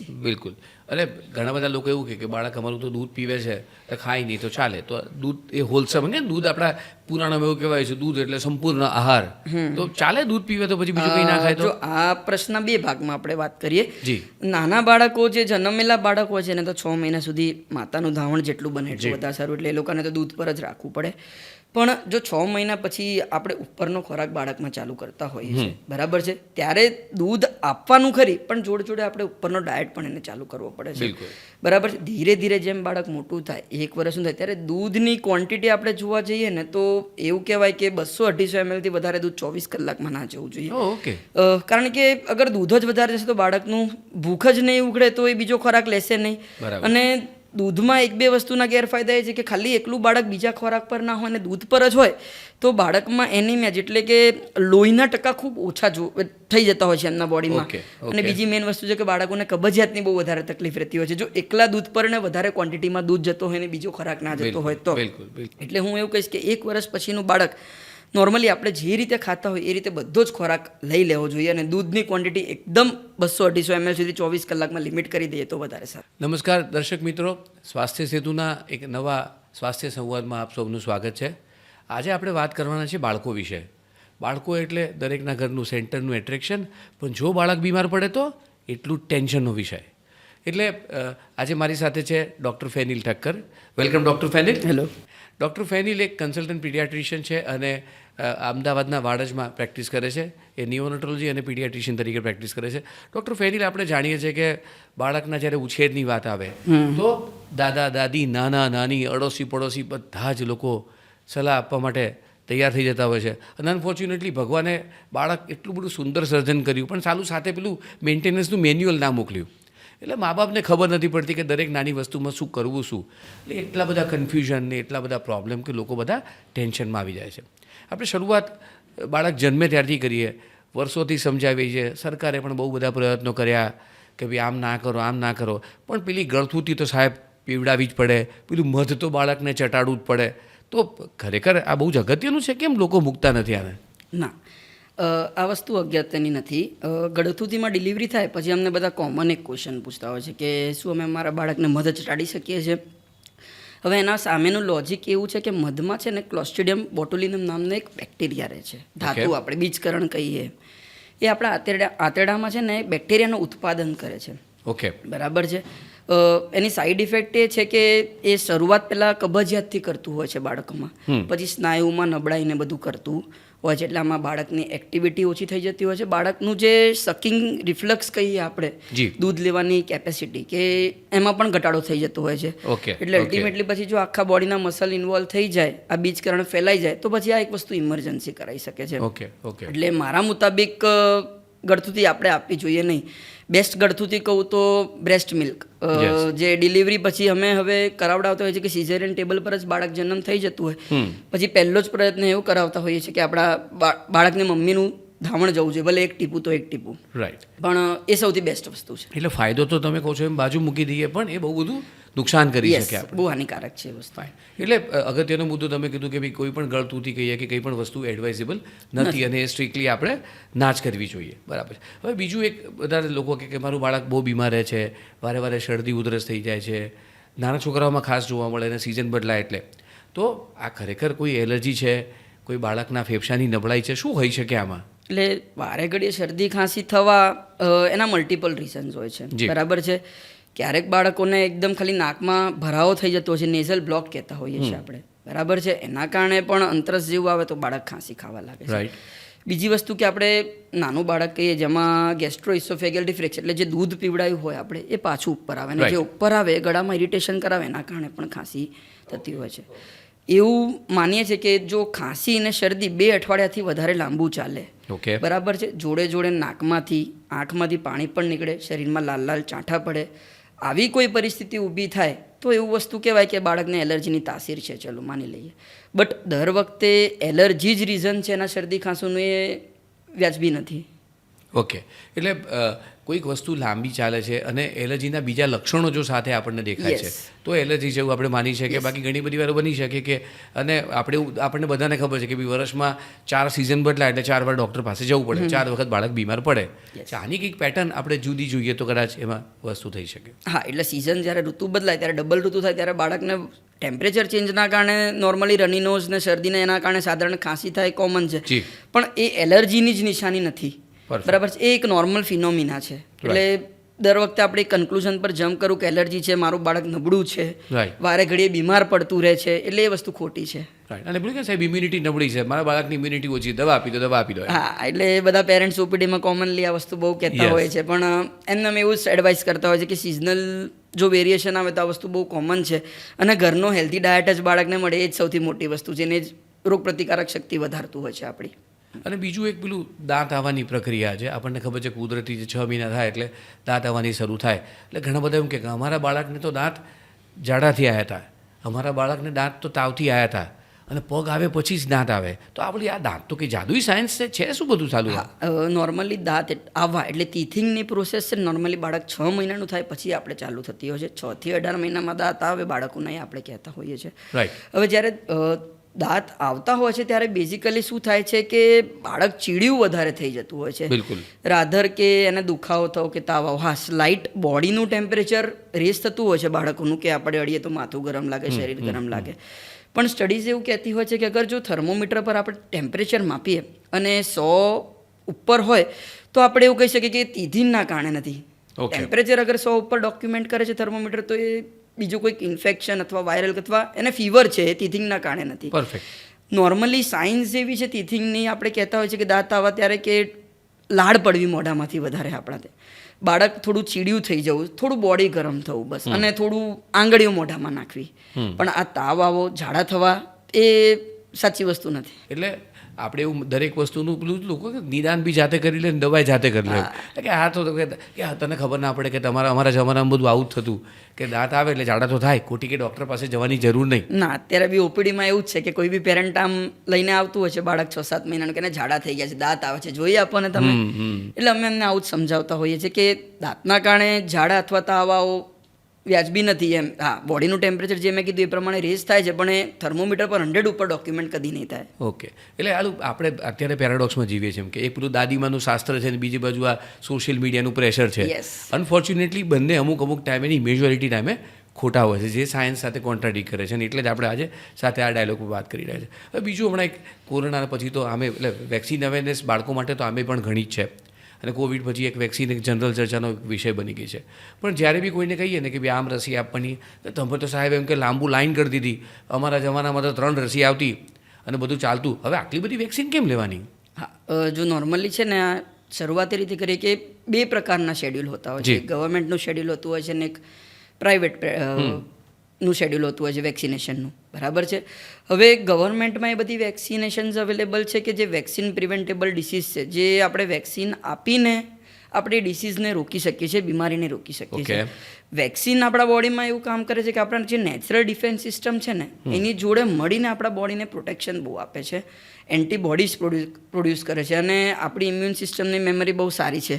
નથી. બિલકુલ. અને ઘણા બધા લોકો એવું કહે કે બાળક અમારું તો દૂધ પીવે છે તો ખાય નહીં તો ચાલે, તો દૂધ એ હોલસમ કે દૂધ આપણા પુરાણમાં એવું કહેવાય છે દૂધ એટલે સંપૂર્ણ આહાર, તો ચાલે દૂધ પીવે તો પછી બીજું કંઈ ના ખાય તો? જો આ પ્રશ્ન બે ભાગમાં આપણે વાત કરીએ. જી. નાના બાળકો જે જન્મેલા બાળકો છે ને તો 6 મહિના સુધી માતાનું ધાવણ જેટલું બને એટલું વધારે સારું, એટલે એ લોકોને તો દૂધ પર જ રાખવું પડે. પણ જો 6 મહિના પછી આપણે ઉપરનો ખોરાક બાળકમાં ચાલુ કરતા હોઈએ છીએ, બરાબર છે, ત્યારે દૂધ આપવાનું ખરી, પણ જોડે જોડે આપણે ઉપરનો ડાયટ પણ એને ચાલુ કરવો પડે છે. બિલકુલ. બરાબર છે. ધીરે ધીરે જેમ બાળક મોટું થાય, 1 વર્ષનું થાય, ત્યારે દૂધની ક્વોન્ટિટી આપણે જોવા જઈએ ને તો એવું કહેવાય કે 200-250 ml થી વધારે દૂધ 24 કલાકમાં ના જવું જોઈએ. ઓકે. કારણ કે અગર દૂધ જ વધારે જશે તો બાળકનું ભૂખ જ નહીં ઉઘડે તો એ બીજો ખોરાક લેશે નહીં. બરાબર. અને દૂધમાં 1-2 વસ્તુના ગેરફાયદા એ છે કે ખાલી એકલું બાળક બીજા ખોરાક પર ના હોય અને દૂધ પર જ હોય તો બાળકમાં એનિમિયા એટલે કે લોહીના ટકા ખૂબ ઓછા થઈ જતા હોય છે એમના બોડીમાં. અને બીજી મેઇન વસ્તુ છે કે બાળકોને કબજિયાતની બહુ વધારે તકલીફ રહેતી હોય છે જો એકલા દૂધ પર ને વધારે ક્વોન્ટિટીમાં દૂધ જતો હોય ને બીજો ખોરાક ના જતો હોય તો. એટલે હું એવું કહીશ કે 1 વર્ષ પછીનું બાળક નોર્મલી આપણે જે રીતે ખાતા હોય એ રીતે બધો જ ખોરાક લઈ લેવો જોઈએ અને દૂધની ક્વોન્ટિટી એકદમ 200-250 ml સુધી 24 કલાકમાં લિમિટ કરી દઈએ તો વધારે સારું. નમસ્કાર દર્શક મિત્રો, સ્વાસ્થ્ય સેતુના એક નવા સ્વાસ્થ્ય સંવાદમાં આપ સૌનું સ્વાગત છે. આજે આપણે વાત કરવાના છે બાળકો વિશે. બાળકો એટલે દરેકના ઘરનું સેન્ટરનું એટ્રેક્શન, પણ જો બાળક બીમાર પડે તો એટલું ટેન્શનનો વિષય. એટલે આજે મારી સાથે છે doctor Fenil Thakkar. Welcome doctor Fenil. Hello. Doctor Fenil એક કન્સલ્ટન્ટ પીડિયાટ્રિશિયન છે અને અમદાવાદના વાડજમાં પ્રેક્ટિસ કરે છે. એ નિયોનેટોલોજી અને પીડિયાટ્રિશિયન તરીકે પ્રેક્ટિસ કરે છે. ડૉક્ટર ફેનિલ, આપણે જાણીએ છીએ કે બાળકના જ્યારે ઉછેરની વાત આવે તો દાદા દાદી, નાના નાની, અડોશી પડોશી બધા જ લોકો સલાહ આપવા માટે તૈયાર થઈ જતા હોય છે. અને અનફોર્ચ્યુનેટલી ભગવાને બાળક એટલું બધું સુંદર સર્જન કર્યું પણ સાલું સાથે પેલું મેન્ટેનન્સનું મેન્યુઅલ ના મોકલ્યું. એટલે મા બાપને ખબર નથી પડતી કે દરેક નાની વસ્તુમાં શું કરવું શું. એટલે એટલા બધા કન્ફ્યુઝન ને એટલા બધા પ્રોબ્લેમ કે લોકો બધા ટેન્શનમાં આવી જાય છે. આપણે શરૂઆત બાળક જન્મે ત્યારથી કરીએ, વર્ષોથી સમજાવીએ છીએ, સરકારે પણ બહુ બધા પ્રયત્નો કર્યા કે ભાઈ આમ ના કરો આમ ના કરો, પણ પેલી ગળથુથી તો સાહેબ પીવડાવી જ પડે, પેલું મધ તો બાળકને ચટાડવું જ પડે. તો ખરેખર આ બહુ જ અગત્યનું છે, કેમ લોકો મૂકતા નથી આને? ના, આ વસ્તુ અગત્યની નથી. ગળથુથીમાં ડિલિવરી થાય પછી અમને બધા કોમન એક ક્વેશ્ચન પૂછતા હોય છે કે શું અમે મારા બાળકને મધ ચટાડી શકીએ છીએ? હવે એના સામેનું લોજિક એવું છે કે મધમાં છે ને ક્લોસ્ટ્રિડિયમ બોટુલિનમ નામનો એક બેક્ટેરિયા રહે છે, ધાતુ આપણે બીજકરણ કહીએ. એ આપણા આંતરડામાં છે ને બેક્ટેરિયાનું ઉત્પાદન કરે છે. ઓકે. બરાબર છે. એની સાઈડ ઇફેક્ટ એ છે કે એ શરૂઆત પહેલાં કબજિયાતથી કરતું હોય છે બાળકોમાં, પછી સ્નાયુમાં નબળાઈને બધું કરતું હોય છે, એટલે આમાં બાળકની એક્ટિવિટી ઓછી થઈ જતી હોય છે. બાળકનું જે સકિંગ રિફ્લક્સ કહીએ આપણે, દૂધ લેવાની કેપેસિટી, કે એમાં પણ ઘટાડો થઈ જતો હોય છે. એટલે અલ્ટિમેટલી પછી જો આખા બોડીના મસલ ઇન્વોલ્વ થઈ જાય, આ બીજકરણ ફેલાઈ જાય, તો પછી આ એક વસ્તુ ઇમરજન્સી કરાવી શકે છે. એટલે મારા મુતાબિક ગળથુથી આપણે આપવી જોઈએ નહીં. બેસ્ટ ગળથુથી કહું તો બ્રેસ્ટ મિલ્ક, જે ડિલિવરી પછી અમે હવે કરાવડાવતા હોઈએ છીએ કે સિઝેરિયન ટેબલ પર જ બાળક જન્મ થઈ જતું હોય પછી પહેલો જ પ્રયત્ન એવું કરાવતા હોઈએ છીએ કે આપણા બાળકને મમ્મીનું ધાવણ જવું જોઈએ, ભલે 1 ટીપું તો 1 ટીપું. રાઈટ. પણ એ સૌથી બેસ્ટ વસ્તુ છે. એટલે ફાયદો તો તમે કહો છો એમ બાજુ મૂકી દઈએ, પણ એ બહુ બધું નુકસાન કરી શકે આપણે. બહુ હાનિકારક છે વસ્તુ. એટલે અગત્યનો મુદ્દો તમે કીધું કે ભાઈ કોઈ પણ ગળથુથી કહીએ કે કંઈ પણ વસ્તુ એડવાઇઝેબલ નથી અને એ સ્ટ્રિક્ટલી આપણે ના જ કરવી જોઈએ. બરાબર. હવે બીજું એક બધા લોકો કે મારું બાળક બહુ બીમાર રહે છે, વારે વારે શરદી ઉધરસ થઈ જાય છે, નાના છોકરાઓમાં ખાસ જોવા મળે અને સિઝન બદલાય એટલે. તો આ ખરેખર કોઈ એલર્જી છે, કોઈ બાળકના ફેફસાની નબળાઈ છે, શું હોઈ શકે આમાં? એટલે વારે ઘડીએ શરદી ખાંસી થવા એના મલ્ટિપલ રીઝન્સ હોય છે. બરાબર છે. ક્યારેક બાળકોને એકદમ ખાલી નાકમાં ભરાવો થઈ જતો હોય છે, નેઝલ બ્લોક કહેતા હોઈએ છીએ આપણે. બરાબર છે. એના કારણે પણ અંતરસ જેવું આવે તો બાળક ખાંસી ખાવા લાગે છે. બીજી વસ્તુ કે આપણે નાનું બાળક કહીએ જેમાં ગેસ્ટ્રોઇસોફેગલ રિફ્લેક્સ એટલે જે દૂધ પીવડાયું હોય આપણે એ પાછું ઉપર આવે, અને જે ઉપર આવે એ ગળામાં ઇરિટેશન કરાવે, એના કારણે પણ ખાંસી થતી હોય છે. એવું માનીએ છીએ કે જો ખાંસી અને શરદી 2 અઠવાડિયાથી વધારે લાંબુ ચાલે, બરાબર છે, જોડે જોડે નાકમાંથી આંખમાંથી પાણી પણ નીકળે, શરીરમાં લાલ લાલ ચાંઠા પડે, આવી કોઈ પરિસ્થિતિ ઊભી થાય તો એવું વસ્તુ કહેવાય કે બાળકને એલર્જીની તાસીર છે, ચલો માની લઈએ. બટ દર વખતે એલર્જી જ રીઝન છે એના શરદી ખાંસીનું, એ વ્યાજબી નથી. ઓકે. એટલે કોઈક વસ્તુ લાંબી ચાલે છે અને એલર્જીના બીજા લક્ષણો જો સાથે આપણને દેખાય છે તો એલર્જી જેવું આપણે માની શકીએ. બાકી ઘણી બધી વાર બની શકે કે અને આપણને બધાને ખબર છે કે ભાઈ વર્ષમાં 4 સિઝન બદલાય એટલે 4 વાર ડૉક્ટર પાસે જવું પડે, 4 વખત બાળક બીમાર પડે. આની કંઈક પેટર્ન આપણે જુદી જોઈએ તો કદાચ એમાં વસ્તુ થઈ શકે. હા, એટલે સિઝન જ્યારે ઋતુ બદલાય ત્યારે ડબલ ઋતુ થાય ત્યારે બાળકને ટેમ્પરેચર ચેન્જના કારણે નોર્મલી રની નોઝ ને શરદીને એના કારણે સાધારણ ખાંસી થાય કોમન છે, પણ એ એલર્જીની જ નિશાની નથી. બરાબર છે, એ એક નોર્મલ ફિનોમિના છે. એટલે દર વખતે આપણે કન્ક્લુઝન પર જમ્પ કરું કે એલર્જી છે, મારું બાળક નબળું છે, વારે ઘડીએ બીમાર પડતું રહે છે, એટલે એ વસ્તુ ખોટી છે. અને પેલું કે સાહેબ ઇમ્યુનિટી નબળી છે, મારા બાળકની ઇમ્યુનિટી ઓછી, દવા આપી દો. હા, એટલે બધા પેરેન્ટ્સ ઓપીડીમાં કોમનલી આ વસ્તુ બહુ કહેતા હોય છે, પણ એમને એવું જ એડવાઇસ કરતા હોય છે કે સિઝનલ જો વેરિએશન આવે તો આ વસ્તુ બહુ કોમન છે અને ઘરનો હેલ્ધી ડાયટ જ બાળકને મળે એ જ સૌથી મોટી વસ્તુ છે, એને જ રોગપ્રતિકારક શક્તિ વધારતું હોય છે આપણી. અને બીજું એક પેલું દાંત આવવાની પ્રક્રિયા છે, આપણને ખબર છે કુદરતી જે 6 મહિના થાય એટલે દાંત આવવાની શરૂ થાય. એટલે ઘણા બધા એમ કે અમારા બાળકને તો દાંત ઝાડાથી આવ્યા હતા, અમારા બાળકને દાંત તો તાવથી આવ્યા હતા અને પગ આવે પછી જ દાંત આવે. તો આપણી આ દાંત તો કંઈ જાદુઈ સાયન્સ છે શું બધું ચાલુ? નોર્મલી દાંત આવવા એટલે ટીથિંગની પ્રોસેસ છે નોર્મલી બાળક 6 મહિનાનું થાય પછી આપણે ચાલુ થતી હોય છે. 6 થી 18 મહિનામાં દાંત આવે બાળકોને આપણે કહેતા હોઈએ છીએ. હવે જ્યારે દાંત આવતા હોય છે ત્યારે બેઝિકલી શું થાય છે કે બાળક ચીડિયું વધારે થઈ જતું હોય છે. બિલકુલ. રાધર કે એને દુખાવો થવો કે તાવ આવો, હા સ્લાઇટ બોડીનું ટેમ્પરેચર રેસ થતું હોય છે બાળકોનું કે આપણે અડીએ તો માથું ગરમ લાગે, શરીર ગરમ લાગે. પણ સ્ટડીઝ એવું કહેતી હોય છે કે અગર જો થર્મોમીટર પર આપણે ટેમ્પરેચર માપીએ અને 100 ઉપર હોય તો આપણે એવું કહી શકીએ કે ટીથિંગના કારણે નથી. ટેમ્પરેચર અગર 100 ઉપર ડોક્યુમેન્ટ કરે છે થર્મોમીટર તો એ બીજું કોઈક ઇન્ફેક્શન અથવા વાયરલ અથવા એને ફીવર છે, એ ટીથિંગના કારણે નથી. પરફેક્ટ. નોર્મલી સાયન્સ જેવી છે ટીથિંગની, આપણે કહેતા હોય છે કે દાંત આવવા ત્યારે કે લાળ પડવી મોઢામાંથી વધારે આપણા, બાળક થોડું ચીડિયું થઈ જવું, થોડું બોડી ગરમ થવું બસ, અને થોડું આંગળીઓ મોઢામાં નાખવી. પણ આ તાવ આવો, ઝાડા થવા એ સાચી વસ્તુ નથી. એટલે આપણે એવું દરેક વસ્તુનું પેલું લોકો નિદાન બી જાતે કરી લે ને દવાઈ જાતે કરી લે કે આ તો કે તને ખબર ના પડે કે અમારા જમાનામાં બધું આવું જ થતું કે દાંત આવે એટલે ઝાડા તો થાય, ખોટી કે ડૉક્ટર પાસે જવાની જરૂર નહીં. ના, અત્યારે બી ઓપીડીમાં એવું જ છે કે કોઈ બી પેરેન્ટ આમ લઈને આવતું હોય છે બાળક 6-7 મહિનાનું કે ઝાડા થઈ ગયા છે, દાંત આવે છે, જોઈએ આપો ને તમે. એટલે અમે એમને આવું જ સમજાવતા હોઈએ છીએ કે દાંતના કારણે ઝાડા અથવા તાવ આવો વ્યાજબી નથી એમ. હા, બોડીનું ટેમ્પરેચર જે મેં કીધું એ પ્રમાણે રેઝ થાય છે, પણ એ થર્મોમીટર પર 100 ઉપર ડોક્યુમેન્ટ કદી નહીં થાય. ઓકે. એટલે આપણે અત્યારે પેરાડોક્સમાં જીવીએ છીએ કે એક પેલું દાદીમાનું શાસ્ત્ર છે અને બીજી બાજુ આ સોશિયલ મીડિયાનું પ્રેશર છે. અનફોર્ચ્યુનેટલી બંને અમુક ટાઈમે ની મેજોરિટી ટાઈમે ખોટા હોય છે, જે સાયન્સ સાથે કોન્ટ્રાડિક્ટ કરે છે અને એટલે જ આપણે આજે સાથે આ ડાયલોગ પર વાત કરી રહ્યા છીએ. હવે બીજું હમણાં એક કોરોના પછી તો આમે એટલે વેક્સિન અવેરનેસ બાળકો માટે તો આમે પણ ઘણી જ છે અને કોવિડ પછી એક વેક્સિન એક જનરલ ચર્ચાનો વિષય બની ગઈ છે. પણ જ્યારે બી કોઈને કહીએ ને કે ભાઈ આમ રસી આપવાની, તો તમે તો સાહેબ એમ કે લાંબુ લાઈન કરી દીધી, અમારા જમાનામાં તો 3 રસી આવતી અને બધું ચાલતું, હવે આટલી બધી વેક્સિન કેમ લેવાની? હા, જો નોર્મલી છે ને શરૂઆતી રીતે કરીએ કે 2 પ્રકારના શેડ્યુલ હોતા હોય છે. ગવર્મેન્ટનું શેડ્યુલ હોતું હોય છે અને એક પ્રાઇવેટ નું શેડ્યુલ હોતું હોય છે વેક્સિનેશનનું. બરાબર છે. હવે ગવર્મેન્ટમાં એ બધી વેક્સિનેશન્સ અવેલેબલ છે કે જે વેક્સિન પ્રિવેન્ટેબલ ડિસીઝ છે, જે આપણે વેક્સિન આપીને આપણે ડિસીઝને રોકી શકીએ છીએ, બીમારીને રોકી શકીએ છીએ. વેક્સિન આપણા બોડીમાં એવું કામ કરે છે કે આપણા જે નેચરલ ડિફેન્સ સિસ્ટમ છે ને એની જોડે મળીને આપણા બોડીને પ્રોટેક્શન બહુ આપે છે, એન્ટીબોડીઝ પ્રોડ્યુસ કરે છે અને આપણી ઇમ્યુન સિસ્ટમની મેમરી બહુ સારી છે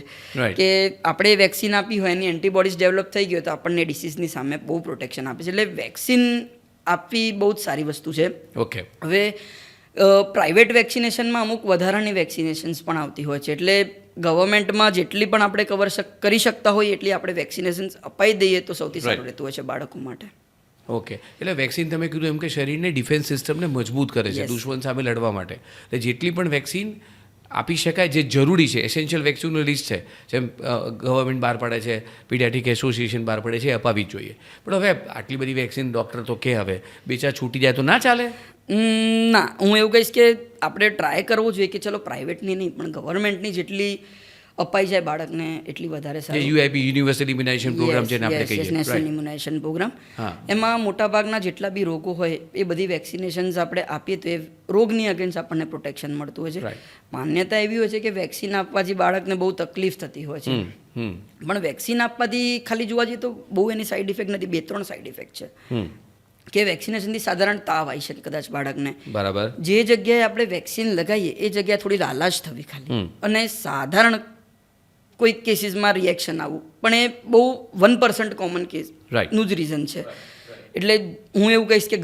કે આપણે વેક્સિન આપી હોય એની એન્ટીબોડીઝ ડેવલપ થઈ ગઈ હોય તો આપણને ડિસીઝની સામે બહુ પ્રોટેક્શન આપે છે. એટલે વેક્સિન આપવી બહુ જ સારી વસ્તુ છે. ઓકે. હવે પ્રાઇવેટ વેક્સિનેશનમાં અમુક વધારાની વેક્સિનેશન્સ પણ આવતી હોય છે, એટલે ગવર્મેન્ટમાં જેટલી પણ આપણે કવર કરી શકતા હોઈએ એટલી આપણે વેક્સિનેશન્સ અપાઈ દઈએ તો સૌથી સારું રહેતું હોય છે બાળકો માટે. ઓકે. એટલે વેક્સિન તમે કીધું એમ કે શરીરને ડિફેન્સ સિસ્ટમને મજબૂત કરે છે દુશ્મન સામે લડવા માટે. એટલે જેટલી પણ વેક્સિન આપી શકાય જે જરૂરી છે, એસેન્શિયલ વેક્સિનનું લિસ્ટ છે, જેમ ગવર્મેન્ટ બહાર પાડે છે, પીડિયાટ્રિક એસોસિએશન બહાર પાડે છે, એ અપાવી જ જોઈએ. પણ હવે આટલી બધી વેક્સિન ડૉક્ટર તો કે હવે 2-4 છૂટી જાય તો ના ચાલે? ના, હું એવું કહીશ કે આપણે ટ્રાય કરવો જોઈએ કે ચલો પ્રાઇવેટની નહીં પણ ગવર્મેન્ટની જેટલી અપાઈ જાય બાળકને એટલી વધારે સારું. યુઆઈપી યુનિવર્સલ ઇમ્યુનાઇઝેશન પ્રોગ્રામ જેને આપણે કહીએ, નેશનલ ઇમ્યુનાઇઝેશન પ્રોગ્રામ, એમાં મોટાભાગના જેટલા બી રોગો હોય એ બધી વેક્સિનેશન્સ આપણે આપીએ તો એ રોગની અગેન્સ્ટ આપણને પ્રોટેક્શન મળતું હોય છે. માન્યતા એવી હોય છે કે વેક્સિન આપવાથી બાળકને બહુ તકલીફ થતી હોય છે, પણ વેક્સિન આપવાથી ખાલી જોવા જઈએ તો બહુ એની સાઈડ ઇફેક્ટ નથી, 2-3 સાઈડ ઇફેક્ટ છે કે વેક્સિનેશનથી સાધારણ તાવ આવી શકે કદાચ બાળકને. બરાબર. જે જગ્યાએ આપણે વેક્સિન લગાવીએ એ જગ્યાએ થોડી લાલાશ થવી ખાલી, અને સાધારણ કોઈક કેસીસમાં રિએક્શન આવવું, પણ એ બહુ 1% કોમન કેસનું જ રીઝન છે. એટલે હું એવું કહીશ કે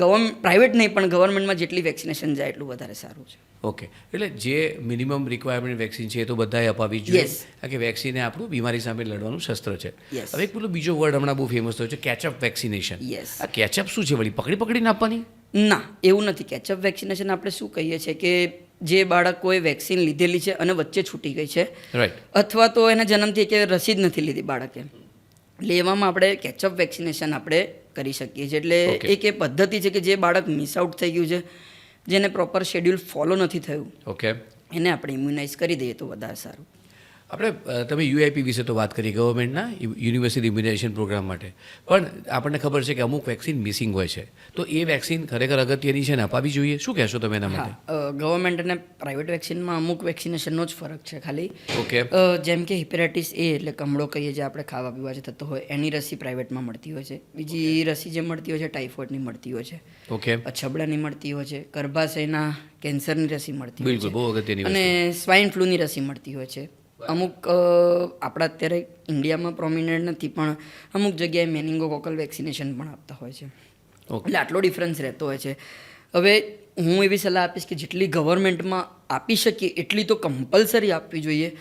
પ્રાઇવેટ નહીં પણ ગવર્મેન્ટમાં જેટલી વેક્સિનેશન જાય એટલું વધારે સારું છે. ઓકે, એટલે જે મિનિમમ રિક્વાયરમેન્ટ વેક્સિન છે એ તો બધાએ અપાવી જ જોઈએ, કારણ કે વેક્સિન એ આપણું બીમારી સામે લડવાનું શસ્ત્ર છે. હવે એક પેલો બીજો વર્ડ હમણાં બહુ ફેમસ થયો છે, કેચઅપ વેક્સિનેશન. આ કેચઅપ શું છે વળી, પકડીને આપવાની? ના, એવું નથી. કેચઅપ વેક્સિનેશન આપણે શું કહીએ છીએ કે જે બાળકોએ વેક્સિન લીધેલી છે અને વચ્ચે છૂટી ગઈ છે, રાઈટ, અથવા તો એના જન્મથી કે રસી જ નથી લીધી બાળકે, એટલે એવામાં આપણે કેચઅપ વેક્સિનેશન આપણે કરી શકીએ છીએ. એટલે એક એ પદ્ધતિ છે કે જે બાળક મિસ આઉટ થઈ ગયું છે, જેને પ્રોપર શેડ્યુલ ફોલો નથી થયું, ઓકે, એને આપણે ઇમ્યુનાઇઝ કરી દઈએ તો વધારે સારું. આપણે તમે યુઆઈપી વિશે તો વાત કરી, ગવર્મેન્ટના યુનિવર્સિટી ઇમ્યુનાઇઝેશન પ્રોગ્રામ માટે, પણ આપણને ખબર છે કે અમુક વેક્સિન મિસિંગ હોય છે, તો એ વેક્સિન ખરેખર અગત્યની છે ને અપાવી જોઈએ, શું કહેશો તમે એના માટે? ગવર્મેન્ટ અને પ્રાઇવેટ વેક્સિનમાં અમુક વેક્સિનેશનનો જ ફરક છે ખાલી. ઓકે, જેમ કે હિપેટાઇટિસ એ એટલે કમળો કહીએ, જે આપણે ખાવા પીવાથી થતો હોય, એની રસી પ્રાઇવેટમાં મળતી હોય છે. બીજી રસી જે મળતી હોય છે ટાઇફોઇડની મળતી હોય છે, ઓકે, અછબડાની મળતી હોય છે, ગર્ભાશયના કેન્સરની રસી મળતી હોય છે, બિલકુલ બહુ અગત્યની, અને સ્વાઇન ફ્લૂની રસી મળતી હોય છે. અમુક આપણા અત્યારે ઇન્ડિયામાં પ્રોમિનન્ટ નથી, પણ અમુક જગ્યાએ મેનિંગોકોકલ વેક્સિનેશન પણ આપતા હોય છે. એટલે આટલો ડિફરન્સ રહેતો હોય છે. હવે હું એવી સલાહ આપીશ કે જેટલી ગવર્મેન્ટમાં આપી શકીએ એટલી તો કમ્પલસરી આપવી જોઈએ,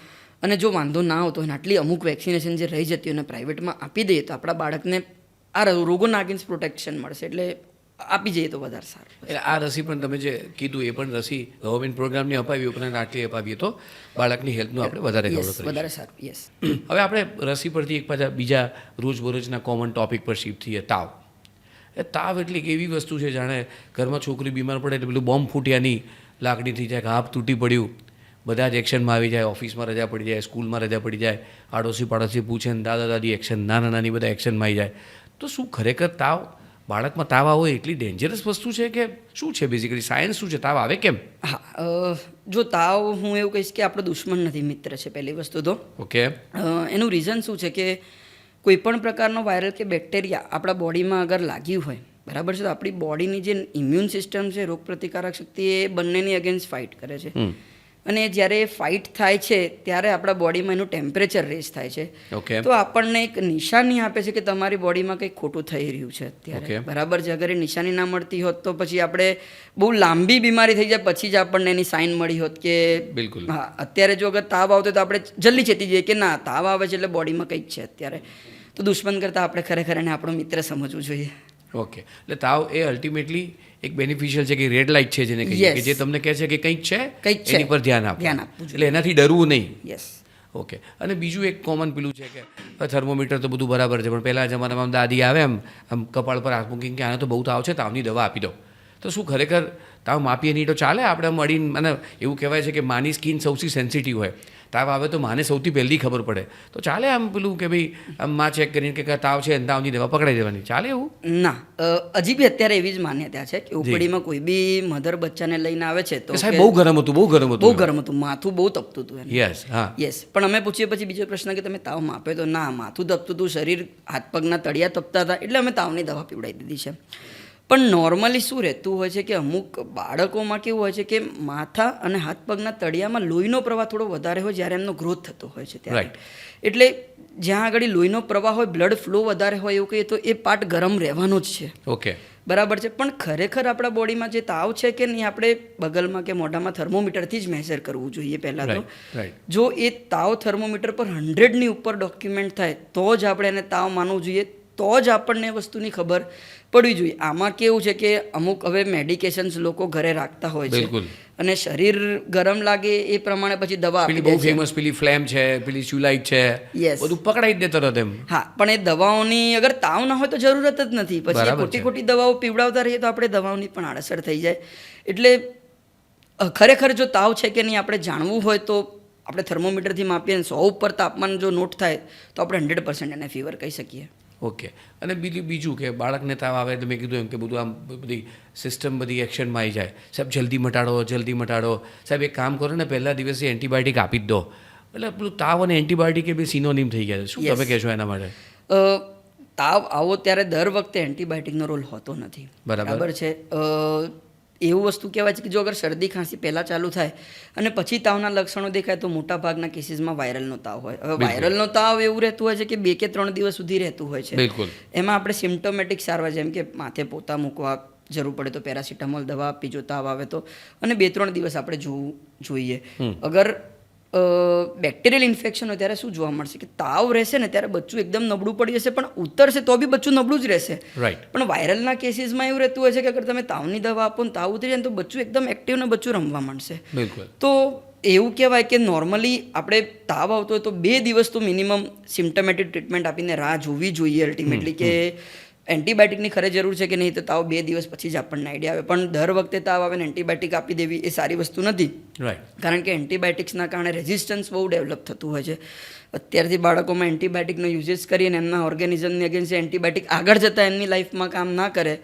અને જો વાંધો ના આવતો હોય આટલી અમુક વેક્સિનેશન જે રહી જતી હોય અને પ્રાઇવેટમાં આપી દઈએ તો આપણા બાળકને આ રોગોના અગેન્સ્ટ પ્રોટેક્શન મળશે. એટલે આપી જઈએ તો વધારે સારું. એટલે આ રસી પણ તમે જે કીધું એ પણ રસી ગવર્મેન્ટ પ્રોગ્રામની અપાવી ઉપરાંત આટલી અપાવીએ તો બાળકની હેલ્થનું આપણે વધારે ગૌરવ કરીએ, વધારે સારું. યસ. હવે આપણે રસી પરથી એક પાછા બીજા રોજબરોજના કોમન ટોપિક પર શિફ્ટ થઈએ, તાવ. તાવ એટલે એક એવી વસ્તુ છે જાણે ઘરમાં છોકરી બીમાર પડે એટલે પેલું બોમ્બ ફૂટ્યાની લાકડી થઈ જાય, હાથ તૂટી પડ્યું, બધા જ એક્શનમાં આવી જાય, ઓફિસમાં રજા પડી જાય, સ્કૂલમાં રજા પડી જાય, આડોશી પાડોશી પૂછે ને દાદા દાદી એક્શન, નાની બધા એક્શનમાં આવી જાય. તો શું ખરેખર તાવ, બાળકમાં તાવ આવો એટલી ડેન્જરસ વસ્તુ છે કે શું છે? બેઝિકલી સાયન્સ શું છે, તાવ આવે કેમ? હા, જો તાવ હું એવું કહીશ કે આપણો દુશ્મન નથી, મિત્ર છે પહેલી વસ્તુ તો. ઓકે, એનું રીઝન શું છે કે કોઈ પણ પ્રકારનો વાયરલ કે બેક્ટેરિયા આપણા બોડીમાં અગર લાગ્યું હોય, બરાબર છે, તો આપણી બોડીની જે ઇમ્યુન સિસ્ટમ છે, રોગ પ્રતિકારક શક્તિ, એ બંનેની અગેન્સ્ટ ફાઇટ કરે છે. અને જ્યારે ફાઇટ થાય છે ત્યારે આપણા બોડીમાં એનું ટેમ્પરેચર રેઝ થાય છે. ઓકે, તો આપણને એક નિશાની આપે છે કે તમારી બોડીમાં કંઈક ખોટું થઈ રહ્યું છે અત્યારે, બરાબર છે. અગર એ નિશાની ના મળતી હોત તો પછી આપણે બહુ લાંબી બીમારી થઈ જાય પછી જ આપણને એની સાઇન મળી હોત કે બિલકુલ. હા, અત્યારે જો અગર તાવ આવતો તો આપણે જલ્દી ચેતી જઈએ કે ના તાવ આવે છે એટલે બોડીમાં કંઈક છે અત્યારે. તો દુશ્મન કરતાં આપણે ખરેખર એને આપણો મિત્ર સમજવું જોઈએ. ઓકે, એટલે તાવ એ અલ્ટિમેટલી એક બેનિફિશિયલ છે કે રેડ લાઇટ છે જેને કહીએ, કે જે તમને કહે છે કે કંઈક છે, એની પર ધ્યાન આપવું, એટલે એનાથી ડરવું નહીં. યસ. ઓકે, અને બીજું એક કોમન પેલું છે કે થર્મોમીટર તો બધું બરાબર છે, પણ પહેલાં જમાનામાં દાદી આવે આમ કપાળ પર હાથ મૂકીને કે આને તો બહુ તાવ છે, તાવની દવા આપી દો. તો શું ખરેખર તાવ માપીએ નહીં તો ચાલે? આપણે મળીને, અને એવું કહેવાય છે કે માની સ્કિન સૌથી સેન્સિટિવ હોય, તાવ આવે તો માને સૌથી પહેલી ખબર પડે, તો ચાલે આમ પેલું કે ભાઈ આમ માં ચેક કરીને કે તાવ છે અને તાવની દવા પકડાઈ દેવાની, ચાલે એવું? ના, હજી બી અત્યારે એવી જ માન્યતા છે કે ઉપડીમાં કોઈ બી મધર બચ્ચાને લઈને આવે છે તો સાહેબ બહુ ગરમ હતું, માથું બહુ તપતું હતું. યસ, હા, યસ. પણ અમે પૂછીએ પછી બીજો પ્રશ્ન કે તમે તાવ માપે તો ના, માથું તપતું હતું, શરીર હાથ પગના તળિયા તપતા હતા, એટલે અમે તાવની દવા પીવડાવી દીધી છે. પણ નોર્મલી શું રહેતું હોય છે કે અમુક બાળકોમાં કેવું હોય છે કે માથા અને હાથ પગના તળિયામાં લોહીનો પ્રવાહ થોડો વધારે હોય જ્યારે એમનો ગ્રોથ થતો હોય છે ત્યારે. એટલે જ્યાં આગળ લોહીનો પ્રવાહ હોય, બ્લડ ફ્લો વધારે હોય એવું કહીએ તો એ પાર્ટ ગરમ રહેવાનો જ છે. ઓકે, બરાબર છે. પણ ખરેખર આપણા બોડીમાં જે તાવ છે કે નહીં, આપણે બગલમાં કે મોઢામાં થર્મોમીટરથી જ મેઝર કરવું જોઈએ પહેલાં તો. જો એ તાવ થર્મોમીટર પર 100ની ઉપર ડોક્યુમેન્ટ થાય તો જ આપણે એને તાવ માનવું જોઈએ, તો જ આપણને વસ્તુની ખબર પડવી જોઈએ. આમાં કેવું છે કે અમુક હવે મેડિકેશન્સ લોકો ઘરે રાખતા હોય છે અને શરીર ગરમ લાગે એ પ્રમાણે પછી દવા આપી દે છે. બહુ ફેમસ પેલી ફ્લેમ છે, પેલી સ્યુલાઇટ છે, બધું પકડાઈ જ દે તરત એમ. હા, પણ એ દવાઓની અગર તાવ ના હોય તો જરૂરત જ નથી, પછી ખોટી દવાઓ પીવડાવતા રહીએ તો આપણે દવાઓની પણ આડઅસર થઈ જાય. એટલે ખરેખર જો તાવ છે કે નહીં આપણે જાણવું હોય તો આપણે થર્મોમીટરથી માપીએ, 100 ઉપર તાપમાન જો નોટ થાય તો આપણે 100% એને ફીવર કહી શકીએ. ઓકે, અને બીજું કે બાળકને તાવ આવે તો મેં કીધું એમ કે બધું આમ બધી સિસ્ટમ બધી એક્શનમાં આવી જાય, સાહેબ જલ્દી મટાડો, સાહેબ એક કામ કરો ને પહેલા દિવસે એન્ટીબાયોટિક આપી જ દો. એટલે પેલું તાવ અને એન્ટીબાયોટિક એ બી સિનોનિમ થઈ ગયા છે, શું તમે કહેશો એના માટે? તાવ આવો ત્યારે દર વખતે એન્ટીબાયોટિકનો રોલ હોતો નથી, બરાબર છે. એવું વસ્તુ કહેવાય છે કે જો અગર શરદી ખાંસી પહેલાં ચાલુ થાય અને પછી તાવના લક્ષણો દેખાય તો મોટા ભાગના કેસીસમાં વાયરલનો તાવ હોય. હવે વાયરલનો તાવ એવું રહેતું હોય છે કે 2 કે 3 દિવસ સુધી રહેતું હોય છે. એમાં આપણે સિમ્ટોમેટિક સારવાર જેમ કે માથે પોતા મૂકવા, જરૂર પડે તો પેરાસિટામોલ દવા આપી જો તાવ આવે તો, અને 2-3 દિવસ આપણે જોવું જોઈએ. અગર બેક્ટેરિયલ ઇન્ફેક્શન હોય ત્યારે શું જોવા મળશે કે તાવ રહેશે ને ત્યારે બચ્ચું એકદમ નબળું પડી જશે, પણ ઉતરશે તો બી બચ્ચું નબળું જ રહેશે. પણ વાયરલના કેસીસમાં એવું રહેતું હોય છે કે અગર તમે તાવની દવા આપો ને તાવ ઉતરી જાય તો બચ્ચું એકદમ એક્ટિવ ને બચ્ચું રમવા માંડશે. તો એવું કહેવાય કે નોર્મલી આપણે તાવ આવતો હોય તો 2 દિવસ તો મિનિમમ સિમ્ટમેટિક ટ્રીટમેન્ટ આપીને રાહ જોવી જોઈએ અલ્ટિમેટલી, કે એન્ટીબાયોટિકની ખરે જરૂર છે કે નહીં તો તાવ 2 દિવસ પછી જ આપણને આઈડિયા આવે. પણ દર વખતે તાવ આવે ને એન્ટીબાયોટિક આપી દેવી એ સારી વસ્તુ નથી, કારણ કે એન્ટીબાયોટિક્સના કારણે રેઝિસ્ટન્સ બહુ ડેવલપ થતું હોય છે. અત્યારથી બાળકોમાં એન્ટીબાયોટિકનો યુઝેસ કરીને એમના ઓર્ગેનિઝમની અગેન્સ્ટ એન્ટીબાયોટિક આગળ જતાં એમની લાઈફમાં કામ ના કરે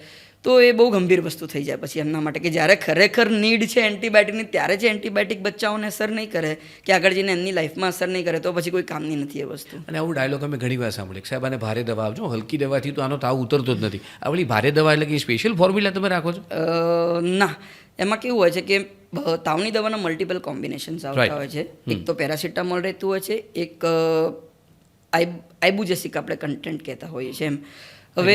તો એ બહુ ગંભીર વસ્તુ થઈ જાય પછી એમના માટે, કે જ્યારે ખરેખર નીડ છે એન્ટીબાયોટિકની ત્યારે જ એન્ટીબાયોટિક બચ્ચાઓને અસર નહીં કરે કે આગળ જઈને એમની લાઈફમાં અસર નહીં કરે તો પછી કોઈ કામની નથી એ વસ્તુ. અને આવું ડાયલોગ અમે ઘણી વાર સાંભળ્યું, સાહેબ આને ભારે દવા આપજો, હલકી દવાથી તો આનો તાવ ઉતરતો જ નથી. આ ઓલી ભારે દવા એટલે કે સ્પેશિયલ ફોર્મ્યુલા તમે રાખો છો? ના, એમાં કેવું હોય છે કે તાવની દવાના મલ્ટિપલ કોમ્બિનેશન્સ આવતા હોય છે. એક તો પેરાસિટામોલ રહેતું હોય છે, એક આઇબુજેસિક આપણે કન્ટેન્ટ કહેતા હોઈએ છીએ એમ. હવે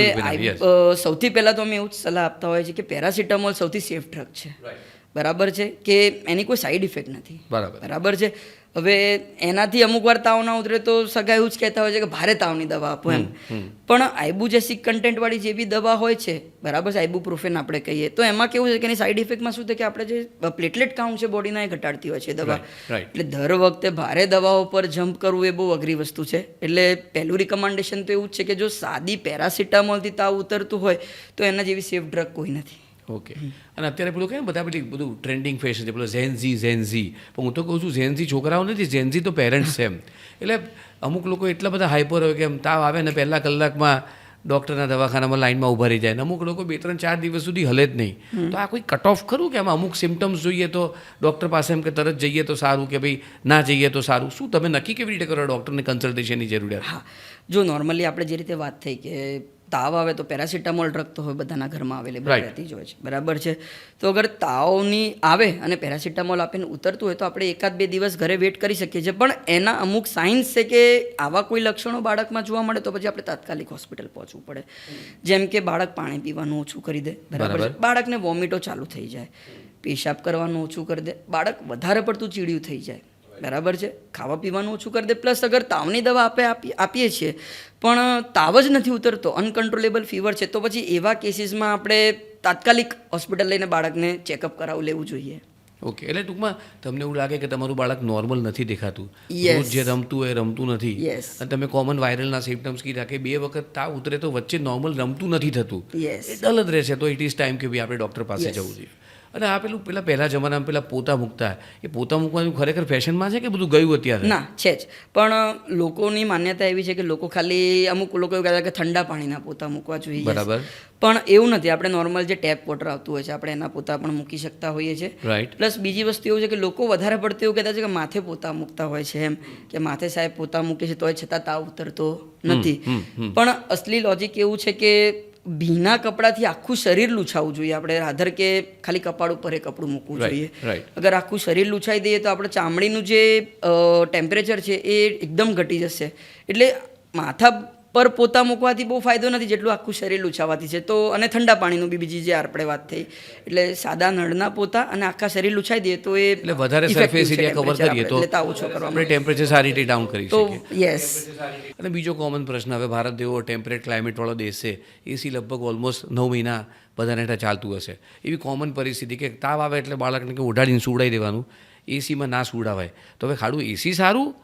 સૌથી પહેલાં તો અમે એવું જ સલાહ આપતા હોય છે કે પેરાસિટામોલ સૌથી સેફ ડ્રગ છે, બરાબર છે, કે એની કોઈ સાઈડ ઇફેક્ટ નથી, બરાબર છે. હવે એનાથી અમુક વાર તાવ ના ઉતરે તો સગા એવું જ કહેતા હોય છે કે ભારે તાવની દવા આપો એમ. પણ આઇબુજેસિક કન્ટેન્ટવાળી જે બી દવા હોય છે, બરાબર છે, આઇબુપ્રોફેન આપણે કહીએ, તો એમાં કેવું છે કે એની સાઈડ ઇફેક્ટમાં શું થાય કે આપણે જે પ્લેટલેટ કાઉન્ટ છે બોડીના એ ઘટાડતી હોય છે દવા. એટલે દર વખતે ભારે દવાઓ પર જમ્પ કરવું એ બહુ અઘરી વસ્તુ છે. એટલે પહેલું રિકમેન્ડેશન તો એવું જ છે કે જો સાદી પેરાસિટામોલથી તાવ ઉતરતું હોય તો એના જેવી સેફ ડ્રગ કોઈ નથી. ઓકે. અને અત્યારે પેલું કહે બધા પેલી બધું ટ્રેન્ડિંગ ફેશન છે, પેલો ઝેનઝી, પણ હું તો કહું છું ઝેનઝી છોકરાઓ નથી, ઝેનઝી તો પેરેન્ટ્સ છે એમ. એટલે અમુક લોકો એટલા બધા હાઈપર હોય કે એમ તાવ આવે ને પહેલા કલાકમાં ડૉક્ટરના દવાખાનામાં લાઈનમાં ઊભા રહી જાય, ને અમુક લોકો 2-3-4 દિવસ સુધી હલે જ નહીં. તો આ કોઈ કટ ઓફ ખરું કે આમાં અમુક સિમ્ટમ્સ જોઈએ તો ડૉક્ટર પાસે એમ કે તરત જઈએ તો સારું, કે ભાઈ ના જઈએ તો સારું? શું તમે નક્કી કેવી રીતે કરો ડૉક્ટરને કન્સલ્ટેશનની જરૂરિયાત? હા, જો નોર્મલી આપણે જે રીતે વાત થઈ કે તાવ આવે તો પેરાસિટામોલ ડ્રગ તો હવે બધાના ઘરમાં અવેલેબલ રહેતી જ હોય છે, બરાબર છે. તો અગર તાવની આવે અને પેરાસિટામોલ આપીને ઉતરતું હોય તો આપણે 1-2 દિવસ ઘરે વેઇટ કરી શકીએ છીએ. પણ એના અમુક સાઇન્સ છે કે આવા કોઈ લક્ષણો બાળકમાં જોવા મળે તો પછી આપણે તાત્કાલિક હોસ્પિટલ પહોંચવું પડે. જેમ કે બાળક પાણી પીવાનું ઓછું કરી દે, બરાબર છે, બાળકને વોમિટો ચાલુ થઈ જાય, પેશાબ કરવાનું ઓછું કરી દે, બાળક વધારે પડતું ચીડિયું થઈ જાય, બરાબર છે, ખાવા પીવાનું ઓછું કરી દે. પ્લસ અગર તાવની દવા આપીએ છીએ પણ તાવ જ નથી ઉતરતો, અનકન્ટ્રોલેબલ ફીવર છે, તો પછી એવા કેસીસમાં આપણે તાત્કાલિક હોસ્પિટલ લઈને બાળકને ચેકઅપ કરાવી લેવું જોઈએ. ઓકે. એટલે ટૂંકમાં તમને એવું લાગે કે તમારું બાળક નોર્મલ નથી દેખાતું, રોજ જે રમતું હોય રમતું નથી, અને તમે કોમન વાયરલના સિમ્ટમ્સ કીધા કે 2 વખત તાવ ઉતરે તો વચ્ચે નોર્મલ રમતું નથી થતું, એ ડલ જ રહેશે, તો ઇટ ઇઝ ટાઈમ કે ભાઈ આપણે ડૉક્ટર પાસે જવું જોઈએ. અને આ પહેલાં જમાનામાં પેલા પોતા મૂકતા, એ પોતા મૂકવાનું ખરેખર ફેશનમાં છે કે બધું ગયું અત્યારે? ના, છે જ. પણ લોકોની માન્યતા એવી છે કે લોકો ખાલી અમુક લોકો એવું કહેતા કે ઠંડા પાણીના પોતા મૂકવા જોઈએ, બરાબર, પણ એવું નથી. આપણે નોર્મલ જે ટેપ વોટર આવતું હોય છે આપણે એના પોતા પણ મૂકી શકતા હોઈએ છીએ. પ્લસ બીજી વસ્તુ એવું છે કે લોકો વધારે પડતું એવું કહેતા છે કે માથે પોતા મૂકતા હોય છે એમ, કે માથે સાહેબ પોતા મૂકે છે તોય છતાં તાવ ઉતરતો નથી. પણ અસલી લોજિક એવું છે કે ભીના કપડાથી આખું શરીર લૂછાવવું જોઈએ આપણે, રાધર કે ખાલી કપાળ ઉપર એ કપડું મૂકવું જોઈએ. અગર આખું શરીર લૂછાઈ દઈએ તો આપણે ચામડીનું જે ટેમ્પરેચર છે એ એકદમ ઘટી જશે. એટલે માથા પર પોતા મૂકવાથી બહુ ફાયદો નથી જેટલું આખું શરીર લૂછાવાથી છે. તો અને ઠંડા પાણીનું બી બીજી જે આપણે વાત થઈ, એટલે સાદા નળના પોતા અને આખા શરીર લૂછાઈ દઈએ તો એ એટલે વધારે સરફેસ એરિયા કવર કરીએ તો ઓછો કરવા આપણે ટેમ્પરેચર સારી રીતે ડાઉન કરી શકીએ. યસ. અને બીજો કોમન પ્રશ્ન, હવે ભારત જેવો ટેમ્પરેટ ક્લાઇમેટવાળો દેશ છે, એસી લગભગ ઓલમોસ્ટ 9 મહિના બધાને હેઠળ ચાલતું હશે. એવી કોમન પરિસ્થિતિ કે તાવ આવે એટલે બાળકને કે ઓઢાડીને સુવડાવી દેવાનું, એસીમાં ના સુવડાવાય. તો હવે ખાડું એસી સારું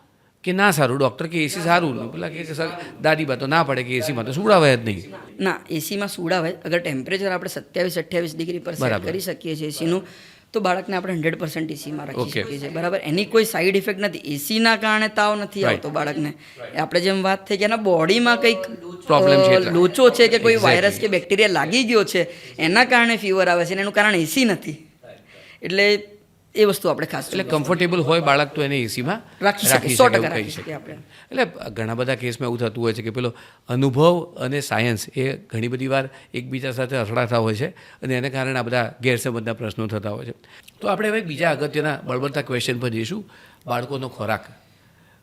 કે ના સારું? ડૉક્ટર કે એસી સારું, પેલા કે સર દાદી બા તો ના પડે કે એસીમાં તો સુવડાવાય જ નહીં. ના, એસીમાં સુવડાવાય. અગર ટેમ્પરેચર આપણે 27-28 ડિગ્રી પર સેટ કરી શકીએ છીએ એસીનું, તો બાળકને આપણે 100% એસીમાં રાખી શકીએ છીએ, બરાબર. એની કોઈ સાઈડ ઇફેક્ટ નથી, એસીના કારણે તાવ નથી આવતો બાળકને. આપણે જેમ વાત થઈ કે એના બોડીમાં કંઈક પ્રોબ્લેમ છે, લોચો છે કે કોઈ વાયરસ કે બેક્ટેરિયા લાગી ગયો છે એના કારણે ફીવર આવે છે, એનું કારણ એસી નથી. એટલે એ વસ્તુ આપણે ખાસ એટલે કમ્ફર્ટેબલ હોય બાળક તો એને એસીમાં રાખી શકીએ, 100% રાખી શકીએ આપણે. એટલે ઘણા બધા કેસમાં એવું થતું હોય છે કે પેલો અનુભવ અને સાયન્સ એ ઘણી બધી વાર એકબીજા સાથે અથડાતા હોય છે અને એને કારણે આ બધા ગેરસમજના પ્રશ્નો થતા હોય છે. તો આપણે હવે બીજા અગત્યના બળબડતા ક્વેશ્ચન પર જઈશું. બાળકોનો ખોરાક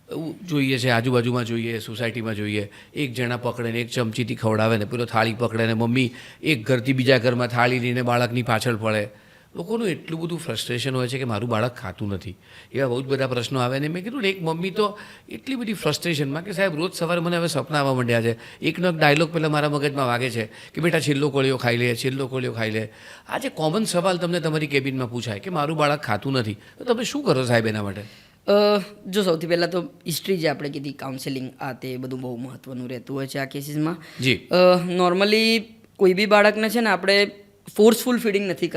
એવું જોઈએ છે, આજુબાજુમાં જોઈએ, સોસાયટીમાં જોઈએ, એક જણા પકડે ને એક ચમચીથી ખવડાવે ને પેલો થાળી પકડે ને મમ્મી એક ઘરથી બીજા ઘરમાં થાળી લઈને બાળકની પાછળ પડે. લોકોનું એટલું બધું ફ્રસ્ટ્રેશન હોય છે કે મારું બાળક ખાતું નથી. એવા બહુ જ બધા પ્રશ્નો આવે ને મેં કીધું ને એક મમ્મી તો એટલી બધી ફ્રસ્ટ્રેશનમાં કે સાહેબ રોજ સવારે મને હવે સપના આવવા માંડ્યા છે. એકનો એક ડાયલોગ પહેલાં મારા મગજમાં વાગે છે કે બેટા છેલ્લો કોળિયો ખાઈ લે, છેલ્લો કોળિયો ખાઈ લે. આ જે કોમન સવાલ તમને તમારી કેબિનમાં પૂછાય કે મારું બાળક ખાતું નથી, તો તમે શું કરો સાહેબ એના માટે? જો સૌથી પહેલાં તો હિસ્ટ્રી જે આપણે કીધી, કાઉન્સેલિંગ આ તે બધું બહુ મહત્ત્વનું રહેતું હોય છે આ કેસીસમાં. જી. નોર્મલી કોઈ બી બાળકને છે ને આપણે ફોર્સફુલ ફીડિંગ નથી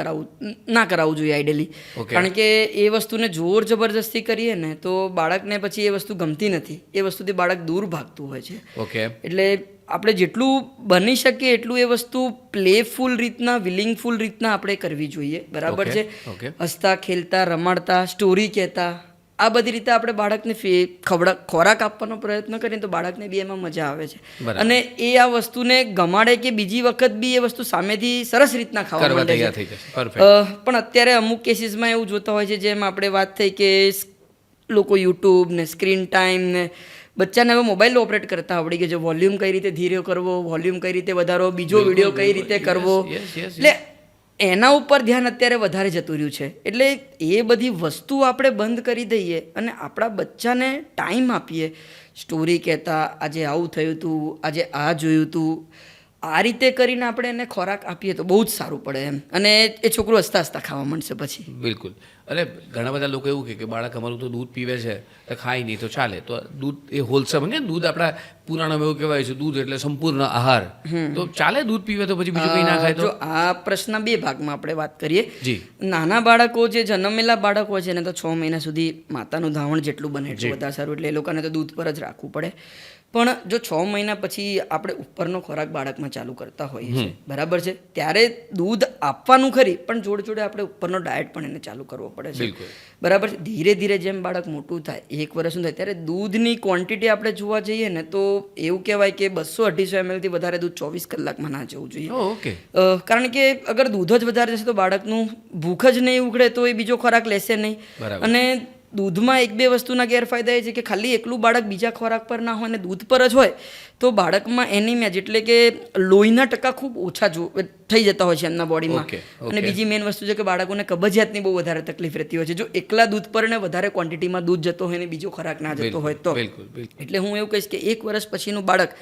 ના કરાવવું જોઈએ આઈડિયલી. કારણ કે એ વસ્તુને જોર જબરજસ્તી કરીએ ને તો બાળકને પછી એ વસ્તુ ગમતી નથી, એ વસ્તુથી બાળક દૂર ભાગતું હોય છે. ઓકે. એટલે આપણે જેટલું બની શકીએ એટલું એ વસ્તુ પ્લેફુલ રીતના, વિલિંગફુલ રીતના આપણે કરવી જોઈએ. બરાબર છે? હસતા, ખેલતા, રમાડતા, સ્ટોરી કહેતા, આ બધી રીતે આપણે બાળકને ખોરાક આપવાનો પ્રયત્ન કરીએ તો બાળકને બી એમાં મજા આવે છે અને એ આ વસ્તુને ગમાડે કે બીજી વખત બી એ વસ્તુ સામેથી સરસ રીતના ખાવા માંડે છે. પણ અત્યારે અમુક કેસીસમાં એવું જોતા હોય છે, જેમ આપણે વાત થઈ કે લોકો યુટ્યુબ ને સ્ક્રીન ટાઈમ ને બચ્ચાને હવે મોબાઈલ ઓપરેટ કરતા આવડી ગયો છે. વોલ્યુમ કઈ રીતે ધીરે કરવો, વોલ્યુમ કઈ રીતે વધારવો, બીજો વિડીયો કઈ રીતે કરવો, એટલે એના ઉપર ધ્યાન અત્યારે વધારે જતું રહ્યું છે. એટલે એ બધી વસ્તુ આપણે બંધ કરી દઈએ અને આપણા બચ્ચાને ટાઈમ આપીએ. સ્ટોરી કહેતા, આજે આવું થયું હતું, આજે આ જોયું હતું, આ રીતે કરીને આપણે એને ખોરાક આપીએ તો બહુ જ સારું પડે એમ, અને એ છોકરું હસતા હસતા ખાવા માંડશે પછી. બિલકુલ. અરે ઘણા બધા લોકો એવું કહે કે બાળક અમારું તો દૂધ પીવે છે તો ખાય નહીં તો ચાલે. તો દૂધ એ હોલસમ ને, દૂધ આપણા પુરાણમાં એવું કહેવાય છે દૂધ એટલે સંપૂર્ણ આહાર, તો ચાલે દૂધ પીવે તો પછી બીજું કંઈ ના ખાય તો? જો આ પ્રશ્ન બે ભાગમાં આપણે વાત કરીએ. જી. નાના બાળકો જે જન્મેલા બાળકો છે ને તો 6 મહિના સુધી માતાનું ધાવણ જેટલું બને એટલું વધારે સારું, એટલે એ લોકોને તો દૂધ પર જ રાખવું પડે. પણ જો 6 મહિના પછી આપણે ઉપરનો ખોરાક બાળકમાં ચાલુ કરતા હોઈએ છીએ, બરાબર છે, ત્યારે દૂધ આપવાનું ખરી, પણ જોડે જોડે આપણે ઉપરનો ડાયટ પણ એને ચાલુ કરવો પડે છે. બરાબર છે. ધીરે ધીરે જેમ બાળક મોટું થાય, 1 વર્ષનું થાય, ત્યારે દૂધની ક્વોન્ટિટી આપણે જોવા જઈએ ને તો એવું કહેવાય કે 200-250 ml થી વધારે દૂધ 24 કલાકમાં ના જવું જોઈએ. ઓકે. કારણ કે અગર દૂધ જ વધારે જશે તો બાળકનું ભૂખ જ નહીં ઉઘડે તો એ બીજો ખોરાક લેશે નહીં. અને દૂધમાં 1-2 વસ્તુના ગેરફાયદા એ છે કે ખાલી એકલું બાળક બીજા ખોરાક પર ના હોય અને દૂધ પર જ હોય તો બાળકમાં એનિમિયા એટલે કે લોહીના ટકા ખૂબ ઓછા થઈ જતા હોય છે એમના બોડીમાં. અને બીજી મેઇન વસ્તુ છે કે બાળકોને કબજિયાતની બહુ વધારે તકલીફ રહેતી હોય છે જો એકલા દૂધ પર ને વધારે ક્વોન્ટિટીમાં દૂધ જતો હોય ને બીજો ખોરાક ના જતો હોય તો. એટલે હું એવું કહીશ કે 1 વર્ષ પછીનું બાળક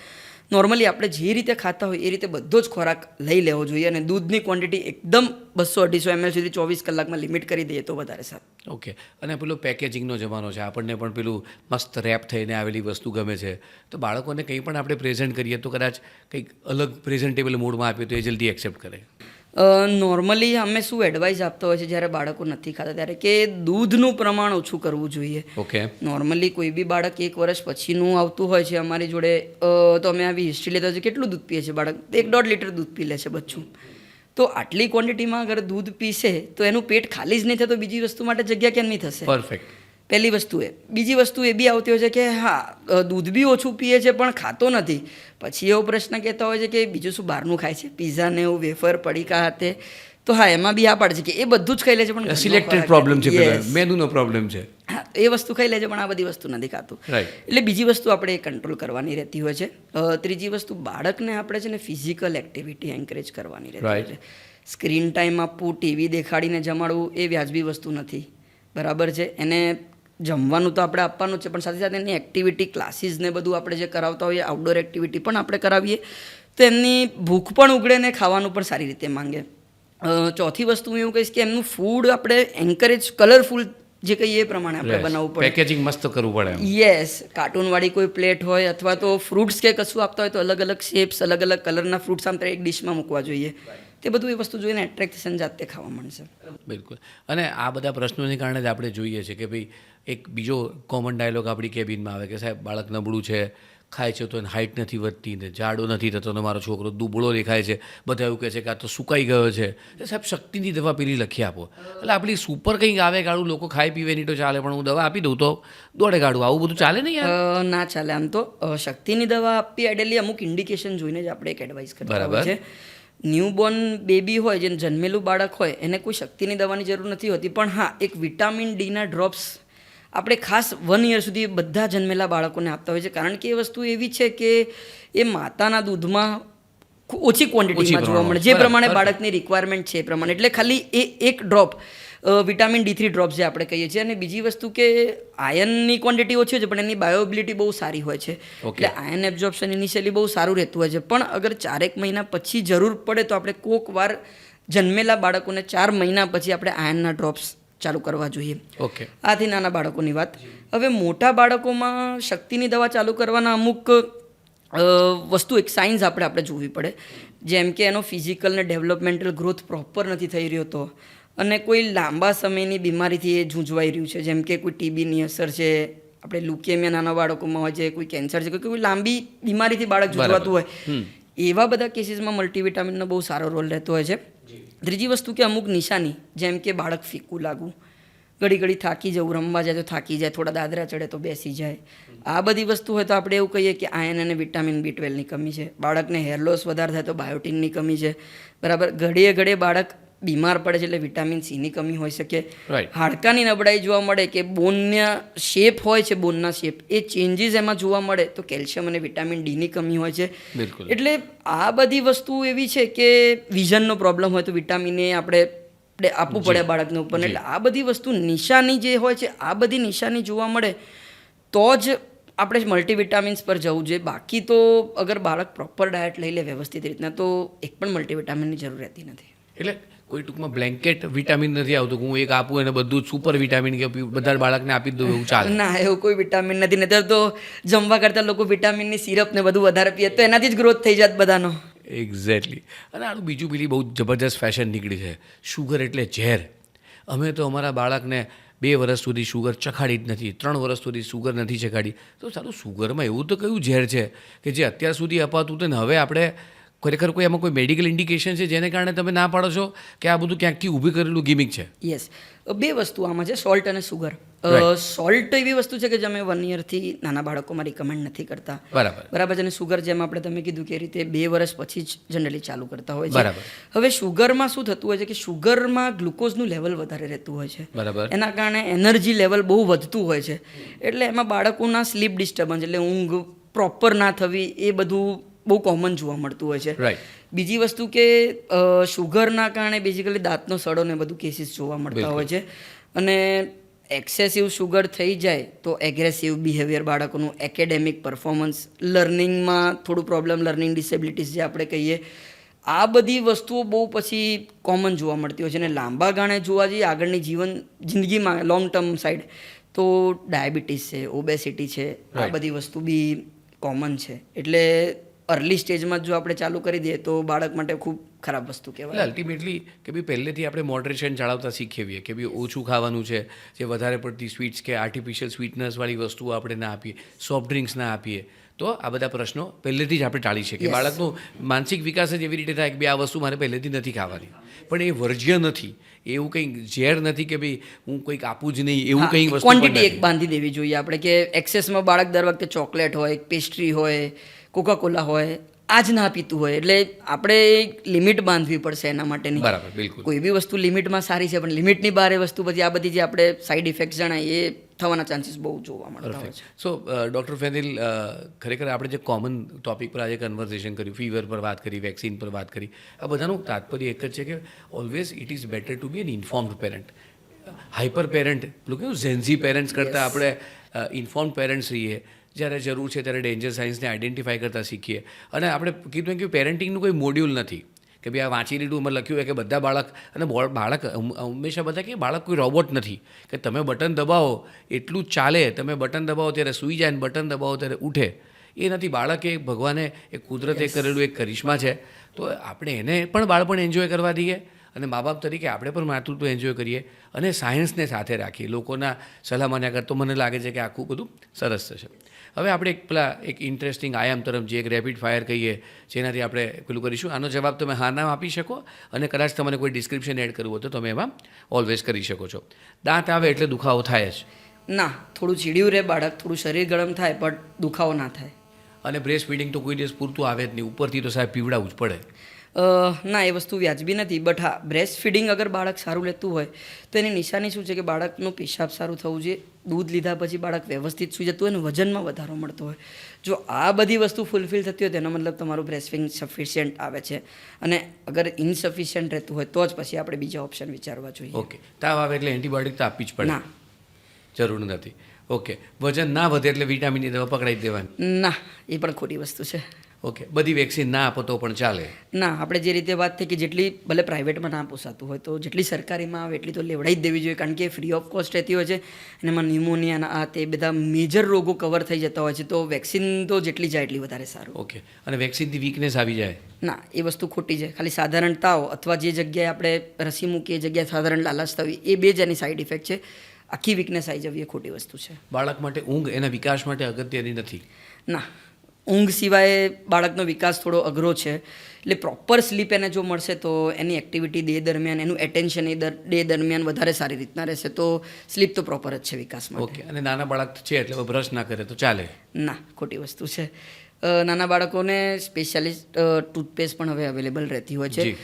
નોર્મલી આપણે જે રીતે ખાતા હોય એ રીતે બધો જ ખોરાક લઈ લેવો જોઈએ અને દૂધની ક્વોન્ટિટી એકદમ 200-250 ml સુધી 24 કલાકમાં લિમિટ કરી દઈએ તો વધારે સારું. ઓકે. અને પેલો પેકેજિંગનો જમાનો છે, આપણને પણ પેલું મસ્ત રેપ થઈને આવેલી વસ્તુ ગમે છે, તો બાળકોને કંઈ પણ આપણે પ્રેઝન્ટ કરીએ તો કદાચ કંઈક અલગ પ્રેઝન્ટેબલ મૂડમાં આપીએ તો એ જલ્દી એક્સેપ્ટ કરે. નોર્મલી અમે શું એડવાઇસ આપતા હોય છે જ્યારે બાળકો નથી ખાતા ત્યારે કે દૂધનું પ્રમાણ ઓછું કરવું જોઈએ. ઓકે. નોર્મલી કોઈ બી બાળક 1 વર્ષ પછીનું આવતું હોય છે અમારી જોડે તો અમે આવી હિસ્ટ્રી લેતા હોય છે કેટલું દૂધ પીએ છે બાળક, 1-1.5 લીટર દૂધ પી લે છે બચ્ચું. તો આટલી ક્વોન્ટિટીમાં અગર દૂધ પીશે તો એનું પેટ ખાલી જ નહીં થતું, બીજી વસ્તુ માટે જગ્યા કેમ નહીં થશે? પરફેક્ટ. પહેલી વસ્તુ એ. બીજી વસ્તુ એ બી આવતી હોય છે કે હા દૂધ બી ઓછું પીએ છે પણ ખાતો નથી, પછી એવો પ્રશ્ન કહેતા હોય છે કે બીજું શું બહારનું ખાય છે, પીઝા ને એવું, વેફર, પડીકા હાથે, તો હા એમાં બી આ પાડે છે કે એ બધું જ ખાઈ લે છે પણ સિલેક્ટેડ પ્રોબ્લેમ છે, મેનુનો પ્રોબ્લેમ છે. હા એ વસ્તુ ખાઈ લે છે પણ આ બધી વસ્તુ નથી ખાતું. એટલે બીજી વસ્તુ આપણે કંટ્રોલ કરવાની રહેતી હોય છે. ત્રીજી વસ્તુ બાળકને આપણે છે ને ફિઝિકલ એક્ટિવિટી એન્કરેજ કરવાની રહેતી હોય છે. સ્ક્રીન ટાઈમ આપવું, ટીવી દેખાડીને જમાડવું એ વ્યાજબી વસ્તુ નથી. બરાબર છે. એને જમવાનું તો આપણે આપવાનું જ છે પણ સાથે સાથે એની એક્ટિવિટી ક્લાસીસ ને બધું આપણે જે કરાવતા હોઈએ આઉટડોર એક્ટિવિટી પણ આપણે કરાવીએ તો એમની ભૂખ પણ ઉગડે ને ખાવાનું પણ સારી રીતે માંગે. ચોથી વસ્તુ હું એવું કહીશ કે એમનું ફૂડ આપણે એન્કરેજ કલરફુલ જે કહીએ એ પ્રમાણે આપણે બનાવવું પડે. પેકેજિંગ મસ્ત કરવું પડે. યસ. કાર્ટૂનવાળી કોઈ પ્લેટ હોય અથવા તો ફ્રૂટ્સ કે કશું આપતા હોય તો અલગ અલગ શેપ્સ, અલગ અલગ કલરના ફ્રૂટ્સ આમ એક ડિશમાં મૂકવા જોઈએ. તે બધું એ વસ્તુ જોઈને એટ્રેક્શન જાતે ખાવા માંડશે. બિલકુલ. અને આ બધા પ્રશ્નોને કારણે જ આપણે જોઈએ છે કે ભાઈ એક બીજો કોમન ડાયલોગ આપણી કેબિનમાં આવે કે સાહેબ બાળક નબળું છે, ખાય છે તો એને હાઇટ નથી વધતી ને જાડો નથી થતો ને મારો છોકરો દુબળો દેખાય છે, બધા એવું કહે છે કે આ તો સુકાઈ ગયો છે. એ સાહેબ શક્તિની દવા પેલી લખી આપો. એટલે આપણી સુપર કંઈક આવે ગાળું લોકો ખાઈ પીવે નહીં તો ચાલે, પણ હું દવા આપી દઉં તો દોડે ગાળું. આવું બધું ચાલે નહીં યાર? ના ચાલે. આમ તો શક્તિની દવા આપવી આઈડિયલી અમુક ઇન્ડિકેશન જોઈને જ આપણે એક એડવાઇસ કરતા હોય છે. ન્યૂબોર્ન બેબી હોય, જે જન્મેલું બાળક હોય, એને કોઈ શક્તિની દવાની જરૂર નથી હોતી. પણ હા, એક વિટામિન ડીના ડ્રોપ્સ આપણે ખાસ 1 યર સુધી બધા જન્મેલા બાળકોને આપતા હોય છે. કારણ કે એ વસ્તુ એવી છે કે એ માતાના દૂધમાં ઓછી ક્વોન્ટિટીમાં જોવા મળે, જે પ્રમાણે બાળકની રિક્વાયરમેન્ટ છે એ પ્રમાણે. એટલે ખાલી એ એક ડ્રોપ વિટામિન D3 ડ્રોપ્સ જે આપણે કહીએ છીએ. અને બીજી વસ્તુ કે આયર્નની ક્વોન્ટિટી ઓછી હોય છે, પણ એની બાયોએબિલિટી બહુ સારી હોય છે. એટલે આયર્ન એબ્ઝોર્પ્શન ઇનિશિયલી બહુ સારું રહેતું હોય છે. પણ અગર 4 મહિના પછી જરૂર પડે તો આપણે કોઈક વાર જન્મેલા બાળકોને 4 મહિના પછી આપણે આયર્નના ડ્રોપ્સ ચાલુ કરવા જોઈએ. ઓકે, આથી નાના બાળકોની વાત. હવે મોટા બાળકોમાં શક્તિની દવા ચાલુ કરવાના અમુક વસ્તુ, એક સાયન્સ આપણે જોવી પડે. જેમ કે એનો ફિઝિકલ ને ડેવલપમેન્ટલ ગ્રોથ પ્રોપર નથી થઈ રહ્યો તો, અને કોઈ લાંબા સમયની બીમારીથી એ ઝૂંઝવાઈ રહ્યું છે, જેમ કે કોઈ ટીબીની અસર છે, આપણે લ્યુકેમિયા નાના બાળકોમાં હોય છે, કોઈ કેન્સર છે, કોઈ લાંબી બીમારીથી બાળક ઝૂંઝવાતું હોય, એવા બધા કેસીસમાં મલ્ટીવિટામિનનો બહુ સારો રોલ રહેતો હોય છે. ત્રીજી વસ્તુ કે અમુક નિશાની, જેમ કે બાળક ફીકું લાગવું, ઘડી ઘડી થાકી જવું, રમવા જાય તો થાકી જાય, થોડા દાદરા ચડે તો બેસી જાય, આ બધી વસ્તુ હોય તો આપણે એવું કહીએ કે આયર્ન અને વિટામિન B12ની કમી છે. બાળકને હેર લોસ વધારે થાય તો બાયોટિનની કમી છે. બરાબર. ઘડીએ ઘડીએ બાળક બીમાર પડે છે એટલે વિટામિન C ની કમી હોઈ શકે. હાડકાની નબળાઈ જોવા મળે કે બોનના શેપ હોય છે, બોનના શેપ એ ચેન્જીસ એમાં જોવા મળે તો કેલ્શિયમ અને વિટામિન D ની કમી હોય છે. એટલે આ બધી વસ્તુ એવી છે કે વિઝનનો પ્રોબ્લેમ હોય તો વિટામિન એ આપણે આપવું પડે બાળકને ઉપર. એટલે આ બધી વસ્તુ નિશાની જે હોય છે, આ બધી નિશાની જોવા મળે તો જ આપણે મલ્ટીવિટામિન્સ પર જવું જોઈએ. બાકી તો અગર બાળક પ્રોપર ડાયટ લઈ લે વ્યવસ્થિત રીતના તો એક પણ મલ્ટીવિટામિનની જરૂર રહેતી નથી. એટલે કોઈ ટૂંકમાં બ્લેન્કેટ વિટામિન નથી આવતું કે હું એક આપું અને બધું જ સુપર વિટામિન કે બધા બાળકને આપી દઉં એવું ચાલે? ના, એવું કોઈ વિટામિન નથી. નહીતર તો જમવા કરતાં લોકો વિટામિનની સિરપ ને બધું વધારે પીએ તો એનાથી જ ગ્રોથ થઈ જાત બધાનો. એક્ઝેક્ટલી. અને આનું બીજું પેલી બહુ જબરજસ્ત ફેશન નીકળી છે, શુગર એટલે ઝેર. અમે તો અમારા બાળકને 2 વર્ષ સુધી શુગર ચખાડી જ નથી, 3 વર્ષ સુધી શુગર નથી ચખાડી. તો સારું, શુગરમાં એવું તો કયું ઝેર છે કે જે અત્યાર સુધી અપાતું હતું ને હવે આપણે ખરેખર કોઈ એમાં કોઈ મેડિકલ ઇન્ડિકેશન છે જેને કારણે તમે ના પાડો છો કે આ બધું ક્યાંકથી ઊભી કરેલું ગિમિક છે? યસ, 2 વસ્તુ આમાં છે, સોલ્ટ અને સુગર. સોલ્ટ એવી વસ્તુ છે કે જે અમે 1 યરથી નાના બાળકોમાં રિકમેન્ડ નથી કરતા. બરાબર છે. અને સુગર જેમ આપણે તમે કીધું કે રીતે 2 વર્ષ પછી જ જનરલી ચાલુ કરતા હોય છે. હવે શુગરમાં શું થતું હોય છે કે શુગરમાં ગ્લુકોઝનું લેવલ વધારે રહેતું હોય છે. એના કારણે એનર્જી લેવલ બહુ વધતું હોય છે. એટલે એમાં બાળકોના સ્લીપ ડિસ્ટર્બન્સ એટલે ઊંઘ પ્રોપર ના થવી એ બધું બહુ કોમન જોવા મળતું હોય છે. બીજી વસ્તુ કે શુગરના કારણે બેઝિકલી દાંતનો સડો ને બધું કેસીસ જોવા મળતા હોય છે. અને એક્સેસિવ શુગર થઈ જાય તો એગ્રેસિવ બિહેવિયર બાળકોનું, એકેડેમિક પરફોર્મન્સ, લર્નિંગમાં થોડું પ્રોબ્લેમ, લર્નિંગ ડિસેબિલિટીઝ જે આપણે કહીએ, આ બધી વસ્તુઓ બહુ પછી કોમન જોવા મળતી હોય છે. અને લાંબા ગાળે જોવા જઈએ આગળની જિંદગીમાં લોંગ ટર્મ સાઈડ તો ડાયાબિટીસ છે, ઓબેસિટી છે, આ બધી વસ્તુ બી કોમન છે. એટલે અર્લી સ્ટેજમાં જો આપણે ચાલુ કરી દઈએ તો બાળક માટે ખૂબ ખરાબ વસ્તુ કહેવાય. અલ્ટિમેટલી કે ભાઈ પહેલેથી આપણે મોડરેશન જાળવતા શીખીએ કે ભાઈ ઓછું ખાવાનું છે, જે વધારે પડતી સ્વીટ્સ કે આર્ટિફિશિયલ સ્વીટનેસવાળી વસ્તુઓ આપણે ના આપીએ, સોફ્ટ ડ્રિંક્સ ના આપીએ, તો આ બધા પ્રશ્નો પહેલેથી જ આપણે ટાળી શકીએ. બાળકનો માનસિક વિકાસ જ એવી રીતે થાય કે ભાઈ આ વસ્તુ મારે પહેલેથી નથી ખાવાની. પણ એ વર્જ્ય નથી, એવું કંઈક ઝેર નથી કે ભાઈ હું કંઈક આપું જ નહીં, એવું કંઈક વસ્તુ ક્વોન્ટિટી એક બાંધી દેવી જોઈએ આપણે કે એક્સેસમાં બાળક દર વખતે ચોકલેટ હોય, પેસ્ટ્રી હોય, કોકાકોલા હોય, આ જ ના પીતું હોય. એટલે આપણે લિમિટ બાંધવી પડશે એના માટેની. બરાબર, બિલકુલ. કોઈ બી વસ્તુ લિમિટમાં સારી છે, પણ લિમિટની બહાર એ વસ્તુ પછી આ બધી જે આપણે સાઈડ ઇફેક્ટ જણાય એ થવાના ચાન્સીસ બહુ જોવા મળતા હોય છે. સો ડૉક્ટર ફેનિલ, ખરેખર આપણે જે કોમન ટોપિક પર આજે કન્વર્સેશન કર્યું, ફીવર પર વાત કરી, વેક્સિન પર વાત કરી, આ બધાનું તાત્પર્ય એક જ છે કે always it is better to be an informed parent. Hyper parent, લોકો ઝેન્ઝી પેરેન્ટ્સ કરતાં આપણે ઇન્ફોર્મ્ડ પેરેન્ટ્સ રહીએ. જ્યારે જરૂર છે ત્યારે ડેન્જર સાઇન્સને આઈડેન્ટિફાઈ કરતાં શીખીએ. અને આપણે કીધું કે પેરેન્ટિંગનું કોઈ મોડ્યુલ નથી કે ભાઈ આ વાંચી લીધું, એમાં લખ્યું હોય કે બધા બાળક, અને બાળક હંમેશા બધા કે બાળક કોઈ રોબોટ નથી કે તમે બટન દબાવો એટલું જ ચાલે, તમે બટન દબાવો ત્યારે સૂઈ જાય ને બટન દબાવો ત્યારે ઉઠે. એ નથી. બાળક એ ભગવાને એ કુદરતે કરેલું એક કરિશ્મા છે. તો આપણે એને પણ બાળપણ એન્જોય કરવા દઈએ અને મા બાપ તરીકે આપણે પણ માતૃત્વ એન્જોય કરીએ અને સાયન્સને સાથે રાખીએ. લોકોના સલાહ માન્યા કરતો મને લાગે છે કે આખું બધું સરસ થશે. હવે આપણે એક ઇન્ટરેસ્ટિંગ આયામ તરફ જે એક રેપિડ ફાયર કહીએ જેનાથી આપણે પેલું કરીશું. આનો જવાબ તમે હા ના આપી શકો અને કદાચ તમારે કોઈ ડિસ્ક્રિપ્શન એડ કરવું હોય તો તમે એમાં ઓલવેઝ કરી શકો છો. દાંત આવે એટલે દુખાવો થાય જ? ના, થોડું ચીડિયું રહે બાળક, થોડું શરીર ગરમ થાય પણ દુખાવો ના થાય. અને બ્રેસ્ટ ફીડિંગ તો કોઈ દિવસ પૂરતું આવે જ નહીં, ઉપરથી તો સાહેબ પીવડાવવું જ પડે. ના, એ વસ્તુ વ્યાજબી નથી. બટ હા, બ્રેસ્ટ ફીડિંગ અગર બાળક સારું લેતું હોય તો એની નિશાની શું છે કે બાળકનું પેશાબ સારું થવું જોઈએ, દૂધ લીધા પછી બાળક વ્યવસ્થિત સૂઈ જતું હોય અને વજનમાં વધારો મળતો હોય. જો આ બધી વસ્તુ ફૂલફિલ થતી હોય તેનો મતલબ તમારું બ્રેસ્ટ ફીડિંગ સફિશિયન્ટ આવે છે. અને અગર ઇનસફિશિયન્ટ રહેતું હોય તો જ પછી આપણે બીજા ઓપ્શન વિચારવા જોઈએ. ઓકે, તાવ આવે એટલે એન્ટીબાયોટિક તો આપવી જ પડે? ના, જરૂર નથી. ઓકે, વજન ના વધે એટલે વિટામિનની દવા પકડાઈ જ દેવાની? ના, એ પણ ખોટી વસ્તુ છે. ઓકે, બધી વેક્સિન ના આપો તો પણ ચાલે? ના, આપણે જે રીતે વાત થઈ કે જેટલી ભલે પ્રાઇવેટમાં ના પોસાતું હોય તો જેટલી સરકારીમાં આવે એટલી તો લેવડાવી જ દેવી જોઈએ, કારણ કે ફ્રી ઓફ કોસ્ટ રહેતી હોય છે અને એમાં ન્યુમોનિયાના આ તે બધા મેજર રોગો કવર થઈ જતા હોય છે. તો વેક્સિન તો જેટલી જાય એટલી વધારે સારું. ઓકે, અને વેક્સિનથી વીકનેસ આવી જાય? ના, એ વસ્તુ ખોટી છે. ખાલી સાધારણ તાવ અથવા જે જગ્યાએ આપણે રસી મૂકીએ એ જગ્યાએ સાધારણ લાલાશ થવી, એ બે જ એની સાઈડ ઇફેક્ટ છે. આખી વીકનેસ આવી જવી એ ખોટી વસ્તુ છે. બાળક માટે ઊંઘ એના વિકાસ માટે અગત્યની નથી? ના, ઊંઘ સિવાય બાળકનો વિકાસ થોડો અઘરો છે. એટલે પ્રોપર સ્લીપ એને જો મળશે તો એની એક્ટિવિટી ડે દરમિયાન, એનું એટેન્શન એ ડે દરમિયાન વધારે સારી રીતના રહેશે. તો સ્લીપ તો પ્રોપર જ છે વિકાસ માટે. ઓકે, અને નાના બાળક છે એટલે બ્રશ ના કરે તો ચાલે? ના, ખોટી વસ્તુ છે. નાના બાળકોને સ્પેશિયાલિસ્ટ ટૂથપેસ્ટ પણ હવે અવેલેબલ રહેતી હોય છે.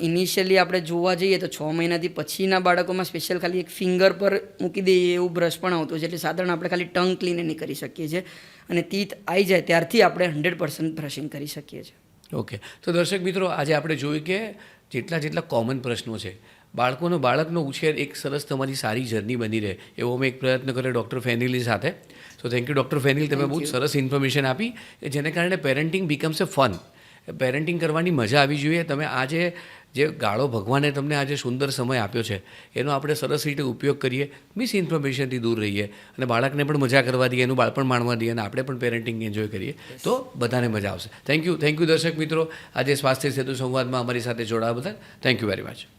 ઇનિશિયલી આપણે જોવા જઈએ તો 6 મહિનાથી પછીના બાળકોમાં સ્પેશિયલ ખાલી એક ફિંગર પર મૂકી દઈએ એવું બ્રશ પણ આવતું છે. એટલે સાધારણ આપણે ખાલી ટંગ ક્લીન એની કરી શકીએ છીએ અને તીત આવી જાય ત્યારથી આપણે 100% બ્રશિંગ કરી શકીએ છીએ. ઓકે, તો દર્શક મિત્રો, આજે આપણે જોયું કે જેટલા કોમન પ્રશ્નો છે, બાળકનો ઉછેર એક સરસ તમારી સારી જર્ની બની રહે એવો અમે એક પ્રયત્ન કર્યો ડૉક્ટર ફેનિલી સાથે. So thank you doctor Fenil, તમે બહુ સરસ ઇન્ફોર્મેશન આપી કે જેને કારણે પેરેન્ટિંગ બીકમ્સ એ ફન. પેરેન્ટિંગ કરવાની મજા આવી જોઈએ. તમે આજે જે ગાળો ભગવાને તમને આજે સુંદર સમય આપ્યો છે એનો આપણે સરસ રીતે ઉપયોગ કરીએ, મિસ ઇન્ફોર્મેશનથી દૂર રહીએ અને બાળકને પણ મજા કરવા દઈએ, એનું બાળપણ માણવા દઈએ અને આપણે પણ પેરેન્ટિંગ એન્જોય કરીએ તો બધાને મજા આવશે. થેન્ક યુ દર્શક મિત્રો, આજે સ્વાસ્થ્ય સેતુ સંવાદમાં અમારી સાથે જોડાવા બદલ થેન્ક યુ વેરી મચ.